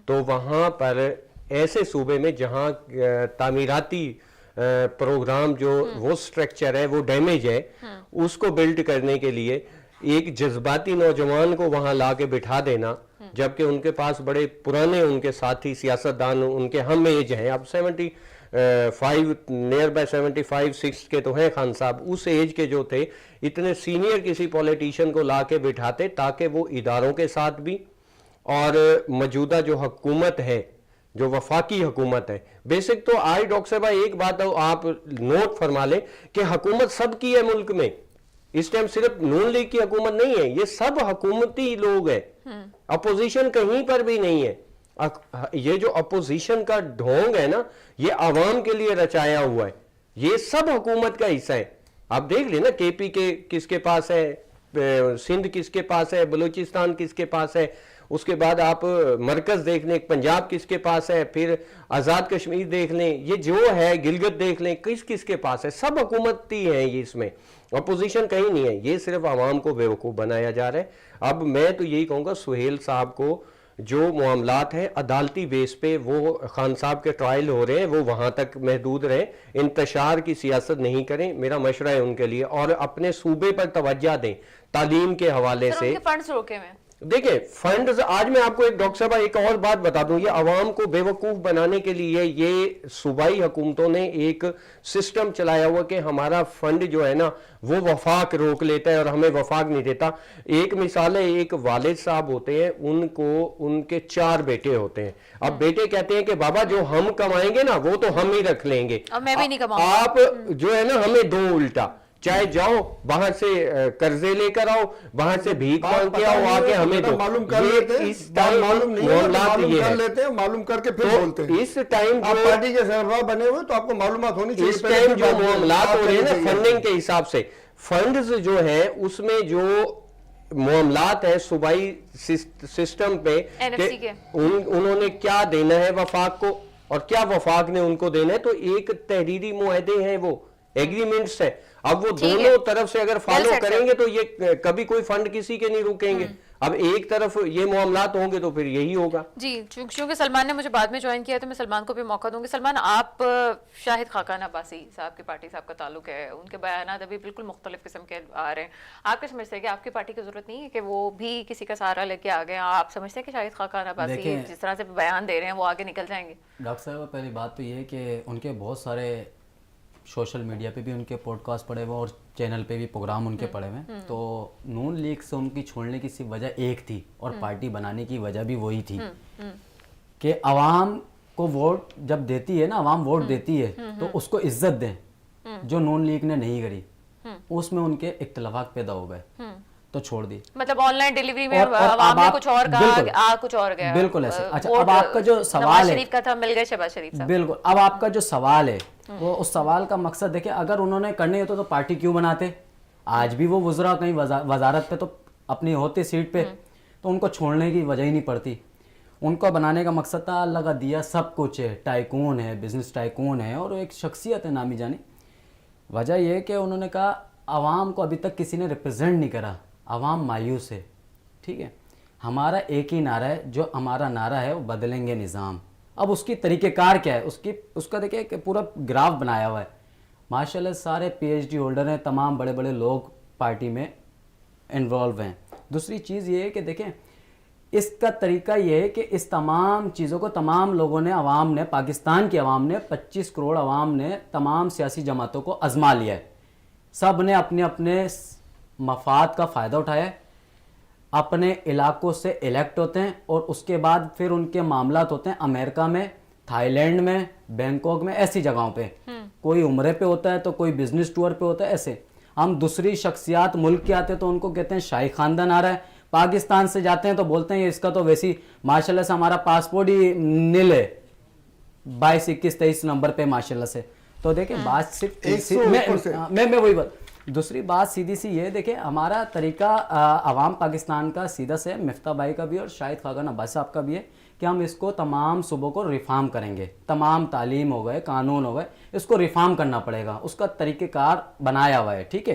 تو وہاں پر ایسے صوبے میں جہاں تعمیراتی پروگرام جو وہ سٹرکچر ہے وہ ڈیمیج ہے، اس کو بلڈ کرنے کے لیے ایک جذباتی نوجوان کو وہاں لا کے بٹھا دینا، جبکہ ان کے پاس بڑے پرانے ان کے ساتھی سیاستدان ان کے ہم ایج ہیں، اب 75 نیئر بائی 75-6 کے تو ہیں خان صاحب، اس ایج کے جو تھے، اتنے سینئر کسی پولیٹیشین کو لا کے بٹھاتے تاکہ وہ اداروں کے ساتھ بھی اور موجودہ جو حکومت ہے، جو وفاقی حکومت ہے، بیسک تو آئی ڈاکٹر صاحب ایک بات آپ نوٹ فرما لیں کہ حکومت سب کی ہے ملک میں، اس ٹائم صرف نون لیگ کی حکومت نہیں ہے، یہ سب حکومتی لوگ ہیں، اپوزیشن کہیں پر بھی نہیں ہے۔ یہ جو اپوزیشن کا ڈھونگ ہے نا، یہ عوام کے لیے رچایا ہوا ہے، یہ سب حکومت کا حصہ ہے۔ آپ دیکھ لیں نا، کے پی کے کس کے پاس ہے، سندھ کس کے پاس ہے، بلوچستان کس کے پاس ہے، اس کے بعد آپ مرکز دیکھ لیں پنجاب کس کے پاس ہے، پھر آزاد کشمیر دیکھ لیں، یہ جو ہے گلگت دیکھ لیں، کس کے پاس ہے، سب حکومتی ہیں یہ، اس میں اپوزیشن کہیں نہیں ہے، یہ صرف عوام کو بیوقوف بنایا جا رہا ہے۔ اب میں تو یہی کہوں گا سہیل صاحب کو جو معاملات ہیں عدالتی بیس پہ، وہ خان صاحب کے ٹرائل ہو رہے ہیں، وہ وہاں تک محدود رہیں، انتشار کی سیاست نہیں کریں، میرا مشورہ ہے ان کے لیے، اور اپنے صوبے پر توجہ دیں تعلیم کے حوالے سے۔ ان کے فنڈز روکے ہوئے ہیں، دیکھیں فنڈز، آج میں آپ کو ایک ڈاکٹر صاحب ایک اور بات بتا دوں، یہ عوام کو بیوقوف بنانے کے لیے یہ صوبائی حکومتوں نے ایک سسٹم چلایا ہوا کہ ہمارا فنڈ جو ہے نا وہ وفاق روک لیتا ہے اور ہمیں وفاق نہیں دیتا۔ ایک مثال ہے، ایک والد صاحب ہوتے ہیں، ان کے 4 بیٹے ہوتے ہیں، اب بیٹے کہتے ہیں کہ بابا جو ہم کمائیں گے نا وہ تو ہم ہی رکھ لیں گے، اور میں بھی نہیں کماؤں گا، آپ جو ہے نا ہمیں دو الٹا، چاہے جاؤ باہر سے قرضے لے کر آؤ، باہر سے بھیک مانگ کے آؤ، آ کے ہمیں دو، معلوم کر لیتے ہیں، معلوم نہیں ہے معلوم کر لیتے ہیں، معلوم کر کے پھر بولتے ہیں۔ اس ٹائم آپ پارٹی کے سربراہ بنے ہوئے تو آپ کو معلومات ہونی چاہیے، اس ٹائم جو معاملات ہو رہے ہیں نا فنڈنگ کے حساب سے، فنڈز جو ہیں اس میں جو معاملات ہیں صوبائی سسٹم پہ کہ انہوں نے کیا دینا ہے وفاق کو اور کیا وفاق نے ان کو دینا ہے، تو ایک تحریری معاہدے ہیں، وہ ایگریمنٹس ہیں، اب وہ دونوں طرف سے اگر فالو کریں گے تو یہ کبھی کوئی فنڈ کسی کے نہیں روکیں گے، اب ایک طرف یہ معاملات ہوں گے تو پھر یہی ہوگا۔ جی چونکہ سلمان نے مجھے بعد میں جوائن کیا ہے تو میں سلمان کو بھی موقع دوں گی۔ سلمان، آپ شاہد خاقان عباسی صاحب کی پارٹی صاحب کا تعلق ہے، ان کے بیانات ابھی بالکل مختلف قسم کے آ رہے ہیں، آپ کیا سمجھتے ہیں کہ آپ کی پارٹی کی ضرورت نہیں ہے کہ وہ بھی کسی کا سہارا لے کے آگے؟ آپ سمجھتے ہیں کہ شاہد خاقان عباسی جس طرح سے بیان دے رہے ہیں وہ آگے نکل جائیں گے؟ ڈاکٹر صاحب پہلی بات تو یہ ہے کہ ان کے بہت سارے سوشل میڈیا پہ بھی ان کے پوڈ کاسٹ پڑے ہوئے اور چینل پہ بھی پروگرام ان کے پڑے ہوئے ہیں، تو نون لیگ سے ان کی چھوڑنے کی صرف وجہ ایک تھی اور پارٹی بنانے کی وجہ بھی وہی تھی کہ عوام کو ووٹ جب دیتی ہے نا، عوام ووٹ دیتی ہے تو اس کو عزت دیں، جو نون لیگ نے نہیں کری، اس میں ان کے اختلافات پیدا ہو گئے تو چھوڑ دی۔ مطلب آن لائن ڈیلیوری میں عوام نے کچھ اور کہا، کچھ اور گیا، بالکل ایسے۔ اچھا اب آپ کا جو سوال ہے، نواز شریف کا تھا، مل گئے شہباز شریف صاحب، بالکل، اب آپ کا جو سوال ہے وہ اس سوال کا مقصد دیکھیں، اگر انہوں نے کرنے ہوتے تو پارٹی کیوں بناتے؟ آج بھی وہ وزراء کہیں وزارت پہ تو اپنی ہوتے سیٹ پہ، تو ان کو چھوڑنے کی وجہ ہی نہیں پڑتی۔ ان کو بنانے کا مقصد تھا، اللہ کا دیا سب کچھ ہے، ٹائکون ہے، بزنس ٹائکون ہے اور ایک شخصیت ہے نامی جانی۔ وجہ یہ ہے کہ انہوں نے کہا عوام کو ابھی تک کسی نے ریپرزینٹ نہیں کرا، عوام مایوس ہے، ٹھیک ہے، ہمارا ایک ہی نعرہ ہے، جو ہمارا نعرہ ہے وہ بدلیں گے نظام۔ اب اس کی طریقہ کار کیا ہے، اس کا دیکھیں کہ پورا گراف بنایا ہوا ہے، ماشاءاللہ سارے پی ایچ ڈی ہولڈر ہیں، تمام بڑے بڑے لوگ پارٹی میں انوالو ہیں۔ دوسری چیز یہ ہے کہ دیکھیں اس کا طریقہ یہ ہے کہ اس تمام چیزوں کو تمام لوگوں نے، عوام نے، پاکستان کی عوام نے، 25 کروڑ عوام نے تمام سیاسی جماعتوں کو آزما لیا ہے، سب نے اپنے اپنے مفاد کا فائدہ اٹھایا ہے، اپنے علاقوں سے الیکٹ ہوتے ہیں اور اس کے بعد پھر ان کے معاملات ہوتے ہیں امریکہ میں، تھائی لینڈ میں، بینکاک میں، ایسی جگہوں پہ، کوئی عمرے پہ ہوتا ہے تو کوئی بزنس ٹور پہ ہوتا ہے، ایسے ہم دوسری شخصیات ملک کے آتے ہیں تو ان کو کہتے ہیں شاہی خاندان آ رہا ہے، پاکستان سے جاتے ہیں تو بولتے ہیں اس کا تو ویسی ماشاءاللہ سے ہمارا پاسپورٹ ہی نل ہے 22 21 23 نمبر پہ ماشاءاللہ سے۔ تو دیکھیں بات صرف میں وہی بات، دوسری بات سیدھی سی یہ دیکھیں ہمارا طریقہ عوام پاکستان کا سیدھا سے مفتاح بھائی کا بھی اور شاہد خاقان عباسی صاحب کا بھی ہے کہ ہم اس کو تمام صوبوں کو ریفارم کریں گے، تمام تعلیم ہو گئے، قانون ہو گئے، اس کو ریفارم کرنا پڑے گا، اس کا طریقہ کار بنایا ہوا ہے، ٹھیک ہے۔